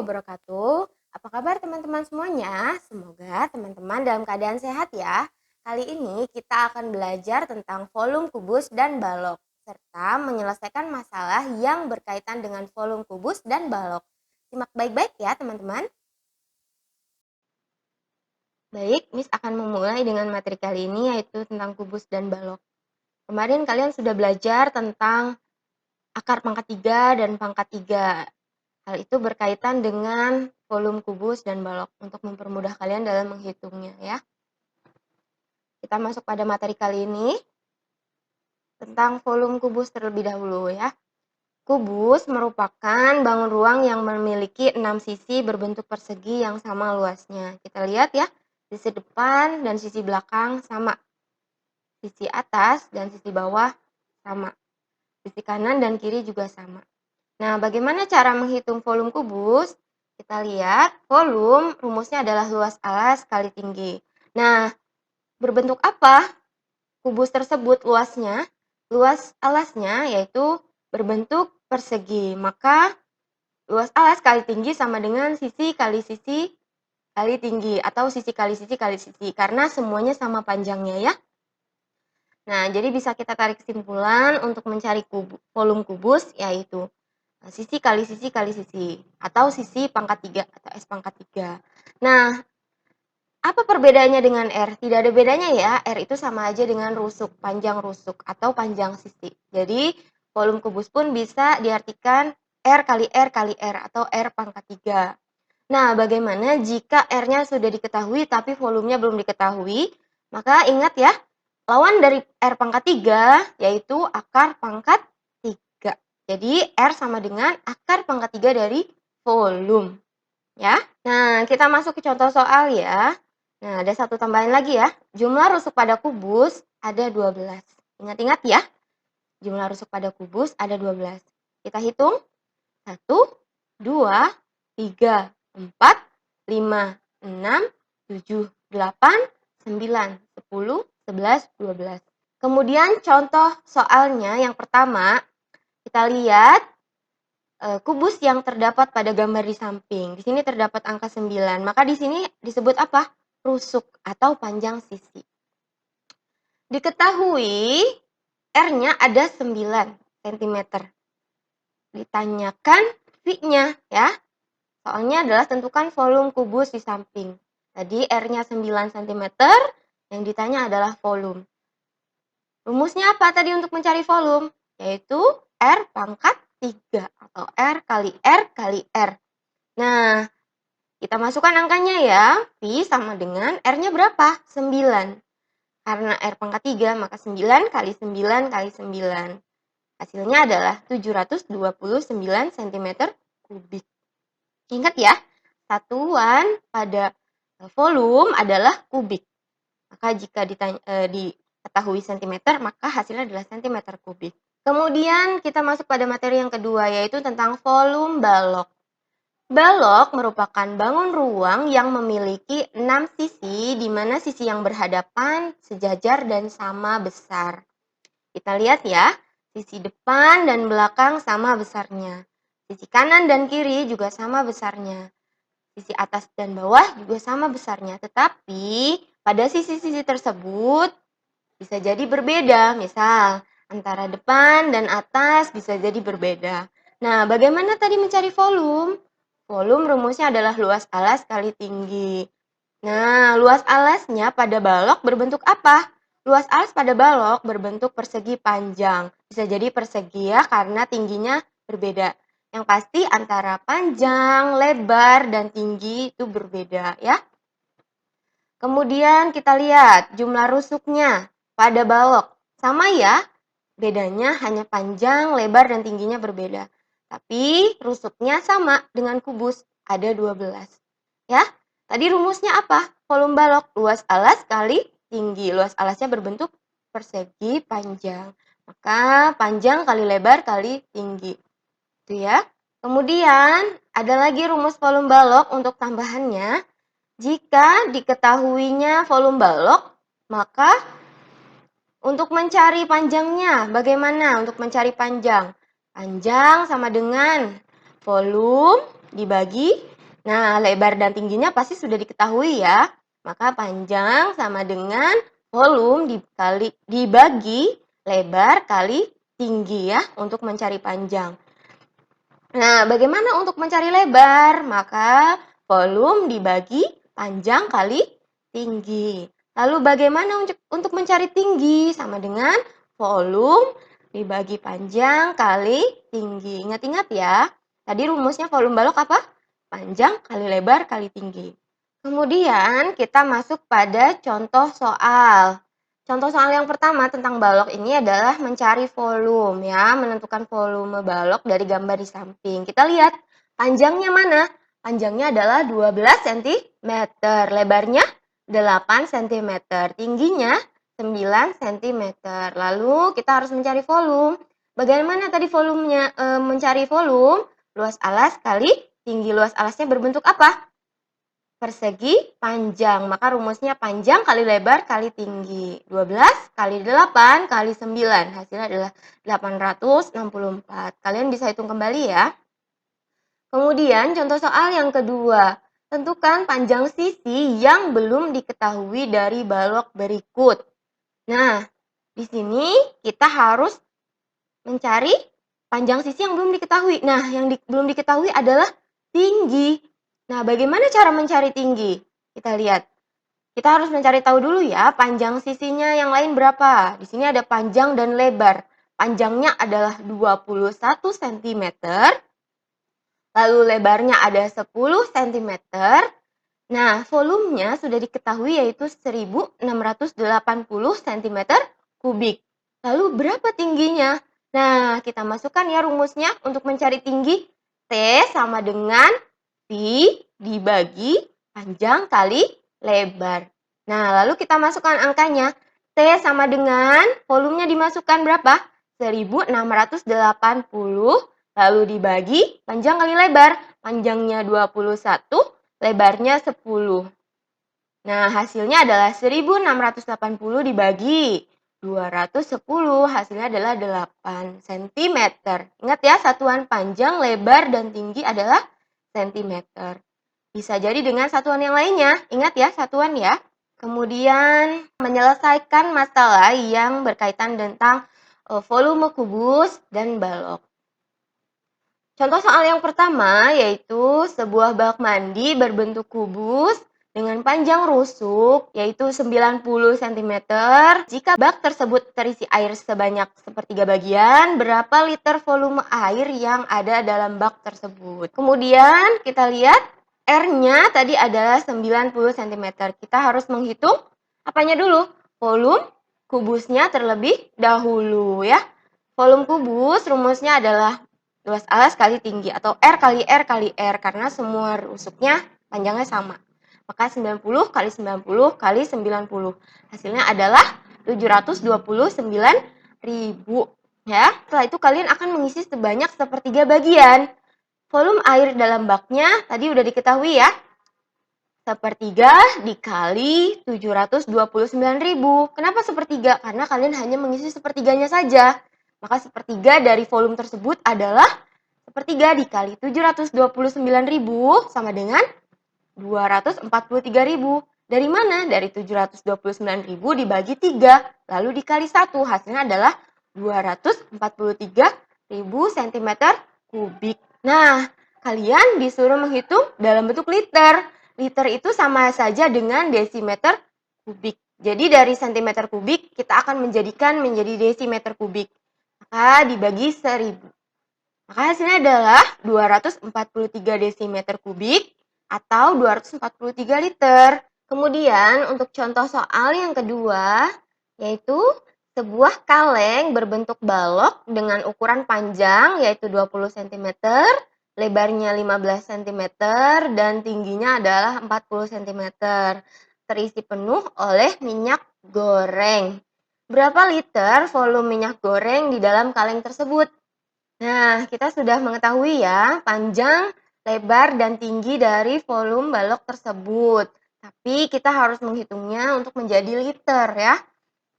wabarakatuh. Apa kabar teman-teman semuanya? Semoga teman-teman dalam keadaan sehat ya. Kali ini kita akan belajar tentang volume kubus dan balok, serta menyelesaikan masalah yang berkaitan dengan volume kubus dan balok. Simak baik-baik ya teman-teman. Baik, Miss akan memulai dengan materi kali ini yaitu tentang kubus dan balok. Kemarin kalian sudah belajar tentang akar pangkat 3 dan pangkat 3. Hal itu berkaitan dengan volume kubus dan balok untuk mempermudah kalian dalam menghitungnya ya. Kita masuk pada materi kali ini tentang volume kubus terlebih dahulu ya. Kubus merupakan bangun ruang yang memiliki 6 sisi berbentuk persegi yang sama luasnya. Kita lihat ya, sisi depan dan sisi belakang sama. Sisi atas dan sisi bawah sama. Sisi kanan dan kiri juga sama. Nah, bagaimana cara menghitung volume kubus? Kita lihat, volume rumusnya adalah luas alas kali tinggi. Nah, berbentuk apa kubus tersebut luasnya? Luas alasnya yaitu berbentuk persegi. Maka, luas alas kali tinggi sama dengan sisi kali tinggi. Atau sisi kali sisi. Karena semuanya sama panjangnya ya. Nah, jadi bisa kita tarik kesimpulan untuk mencari volume kubus yaitu sisi kali sisi atau sisi pangkat 3 atau S pangkat 3. Nah, apa perbedaannya dengan R? Tidak ada bedanya ya, R itu sama aja dengan rusuk, panjang rusuk atau panjang sisi. Jadi, volume kubus pun bisa diartikan R kali R kali R atau R pangkat 3. Nah, bagaimana jika R-nya sudah diketahui tapi volumenya belum diketahui? Maka ingat ya, lawan dari R pangkat 3 yaitu akar pangkat 3. Jadi, R sama dengan akar pangkat 3 dari volume. Ya. Nah, kita masuk ke contoh soal ya. Nah, ada satu tambahan lagi ya. Jumlah rusuk pada kubus ada 12. Ingat-ingat ya. Jumlah rusuk pada kubus ada 12. Kita hitung. 1, 2, 3, 4, 5, 6, 7, 8, 9, 10, 11, 12. Kemudian contoh soalnya yang pertama, kita lihat kubus yang terdapat pada gambar di samping. Di sini terdapat angka 9. Maka di sini disebut apa? Rusuk atau panjang sisi. Diketahui R-nya ada 9 cm. Ditanyakan V-nya ya. Soalnya adalah tentukan volume kubus di samping. Tadi R-nya 9 cm, yang ditanya adalah volume. Rumusnya apa tadi untuk mencari volume? Yaitu R pangkat 3 atau R kali R kali R. Nah, kita masukkan angkanya ya. V sama dengan R-nya berapa? 9. Karena R pangkat 3, maka 9 kali 9 kali 9. Hasilnya adalah 729 cm kubik. Ingat ya, satuan pada volume adalah kubik. Maka jika diketahui cm, maka hasilnya adalah cm kubik. Kemudian kita masuk pada materi yang kedua, yaitu tentang volume balok. Balok merupakan bangun ruang yang memiliki 6 sisi, di mana sisi yang berhadapan, sejajar, dan sama besar. Kita lihat ya, sisi depan dan belakang sama besarnya. Sisi kanan dan kiri juga sama besarnya. Sisi atas dan bawah juga sama besarnya. Tetapi pada sisi-sisi tersebut bisa jadi berbeda. Misal, antara depan dan atas bisa jadi berbeda. Nah, bagaimana tadi mencari volume? Volume rumusnya adalah luas alas kali tinggi. Nah, luas alasnya pada balok berbentuk apa? Luas alas pada balok berbentuk persegi panjang. Bisa jadi persegi ya, karena tingginya berbeda. Yang pasti antara panjang, lebar, dan tinggi itu berbeda ya. Kemudian kita lihat jumlah rusuknya pada balok. Sama ya, bedanya hanya panjang, lebar, dan tingginya berbeda. Tapi rusuknya sama dengan kubus, ada 12. Ya, tadi rumusnya apa? Volume balok, luas alas kali tinggi. Luas alasnya berbentuk persegi panjang. Maka panjang kali lebar kali tinggi. Itu ya. Kemudian ada lagi rumus volume balok untuk tambahannya. Jika diketahuinya volume balok, maka untuk mencari panjangnya, bagaimana untuk mencari panjang? Panjang sama dengan volume dibagi Nah, lebar dan tingginya pasti sudah diketahui ya. Maka panjang sama dengan volume dibagi lebar kali tinggi ya untuk mencari panjang. Nah, bagaimana untuk mencari lebar? Maka volume dibagi panjang kali tinggi. Lalu bagaimana untuk mencari tinggi? Sama dengan volume dibagi panjang kali tinggi. Ingat-ingat ya. Tadi rumusnya volume balok apa? Panjang kali lebar kali tinggi. Kemudian kita masuk pada contoh soal. Contoh soal yang pertama tentang balok ini adalah mencari volume ya, menentukan volume balok dari gambar di samping. Kita lihat panjangnya mana? Panjangnya adalah 12 cm, lebarnya 8 cm, tingginya 9 cm. Lalu kita harus mencari volume. Bagaimana tadi volumenya? Mencari volume, luas alas kali tinggi. Luas alasnya berbentuk apa? Persegi panjang, maka rumusnya panjang kali lebar kali tinggi. 12 kali 8 kali 9, hasilnya adalah 864. Kalian bisa hitung kembali ya. Kemudian contoh soal yang kedua, tentukan panjang sisi yang belum diketahui dari balok berikut. Nah, di sini kita harus mencari panjang sisi yang belum diketahui. Nah, yang belum diketahui adalah tinggi. Nah, bagaimana cara mencari tinggi? Kita lihat. Kita harus mencari tahu dulu ya, panjang sisinya yang lain berapa. Di sini ada panjang dan lebar. Panjangnya adalah 21 cm, lalu lebarnya ada 10 cm. Nah, volumenya sudah diketahui yaitu 1680 cm kubik. Lalu berapa tingginya? Nah, kita masukkan ya rumusnya untuk mencari tinggi. T sama dengan pi dibagi panjang kali lebar. Nah, lalu kita masukkan angkanya. T sama dengan volumenya dimasukkan berapa? 1680 lalu dibagi panjang kali lebar. Panjangnya 21, lebarnya 10. Nah, hasilnya adalah 1680 dibagi 210, hasilnya adalah 8 cm. Ingat ya, satuan panjang, lebar, dan tinggi adalah cm. Bisa jadi dengan satuan yang lainnya. Ingat ya, satuan ya. Kemudian, menyelesaikan masalah yang berkaitan tentang volume kubus dan balok. Contoh soal yang pertama yaitu sebuah bak mandi berbentuk kubus dengan panjang rusuk yaitu 90 cm. Jika bak tersebut terisi air sebanyak sepertiga bagian, berapa liter volume air yang ada dalam bak tersebut? Kemudian kita lihat R-nya tadi adalah 90 cm. Kita harus menghitung apanya dulu? Volume kubusnya terlebih dahulu ya. Volume kubus rumusnya adalah luas alas kali tinggi atau R kali R kali R karena semua rusuknya panjangnya sama. Maka 90 kali 90 kali 90. Hasilnya adalah 729.000 ya. Setelah itu kalian akan mengisi sebanyak sepertiga bagian. Volume air dalam baknya tadi udah diketahui ya. Sepertiga dikali 729.000. Kenapa sepertiga? Karena kalian hanya mengisi sepertiganya saja. Maka sepertiga dari volume tersebut adalah sepertiga dikali 729.000 sama dengan 243.000. Dari mana? Dari 729.000 dibagi 3, lalu dikali 1. Hasilnya adalah 243.000 cm kubik. Nah, kalian disuruh menghitung dalam bentuk liter. Liter itu sama saja dengan desimeter kubik. Jadi dari cm kubik kita akan menjadikan menjadi desimeter kubik. Maka dibagi 1000. Maka hasilnya adalah 243 desimeter kubik atau 243 liter. Kemudian untuk contoh soal yang kedua, yaitu sebuah kaleng berbentuk balok dengan ukuran panjang yaitu 20 cm, lebarnya 15 cm, dan tingginya adalah 40 cm. Terisi penuh oleh minyak goreng. Berapa liter volume minyak goreng di dalam kaleng tersebut? Nah, kita sudah mengetahui ya panjang, lebar, dan tinggi dari volume balok tersebut. Tapi kita harus menghitungnya untuk menjadi liter ya.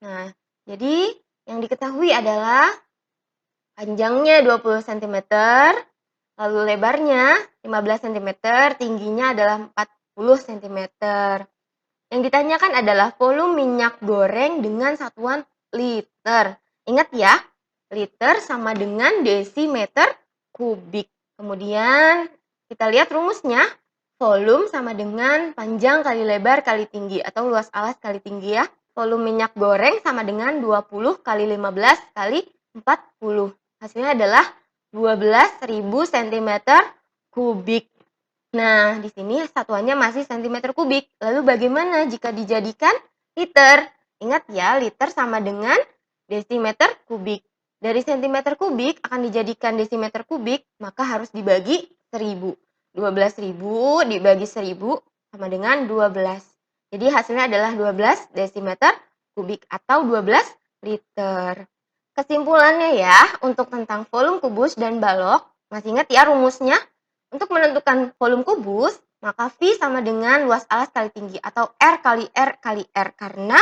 Nah, jadi yang diketahui adalah panjangnya 20 cm, Lalu lebarnya 15 cm, tingginya adalah 40 cm. Yang ditanyakan adalah volume minyak goreng dengan satuan liter. Ingat ya, liter sama dengan desimeter kubik. Kemudian kita lihat rumusnya. Volume sama dengan panjang kali lebar kali tinggi atau luas alas kali tinggi ya. Volume minyak goreng sama dengan 20 kali 15 kali 40. Hasilnya adalah 12.000 cm kubik. Nah, di sini satuannya masih cm kubik. Lalu bagaimana jika dijadikan liter? Ingat ya, liter sama dengan desimeter kubik. Dari cm kubik akan dijadikan desimeter kubik, maka harus dibagi 1000. 12.000 dibagi 1000 sama dengan 12. Jadi hasilnya adalah 12 desimeter kubik atau 12 liter. Kesimpulannya ya, untuk tentang volume kubus dan balok, masih ingat ya rumusnya? Untuk menentukan volume kubus, maka V sama dengan luas alas kali tinggi atau R kali R kali R karena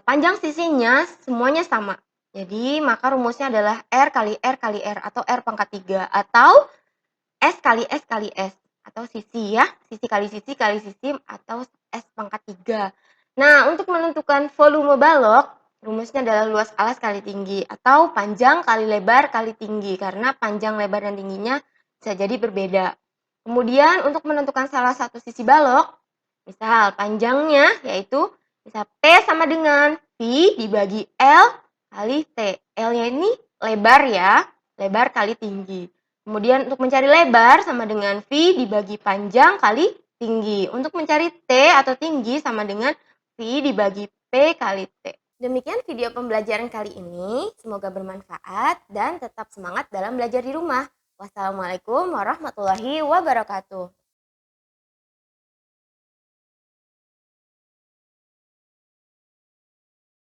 panjang sisinya semuanya sama. Jadi maka rumusnya adalah R kali R kali R atau R pangkat 3 atau S kali S kali S atau sisi ya, sisi kali sisi atau S pangkat 3. Nah, untuk menentukan volume balok, rumusnya adalah luas alas kali tinggi atau panjang kali lebar kali tinggi karena panjang, lebar, dan tingginya bisa jadi berbeda. Kemudian untuk menentukan salah satu sisi balok, misal panjangnya yaitu bisa P sama dengan V dibagi L kali T. L-nya ini lebar ya, lebar kali tinggi. Kemudian untuk mencari lebar sama dengan V dibagi panjang kali tinggi. Untuk mencari T atau tinggi sama dengan V dibagi P kali T. Demikian video pembelajaran kali ini. Semoga bermanfaat dan tetap semangat dalam belajar di rumah. Wassalamualaikum warahmatullahi wabarakatuh.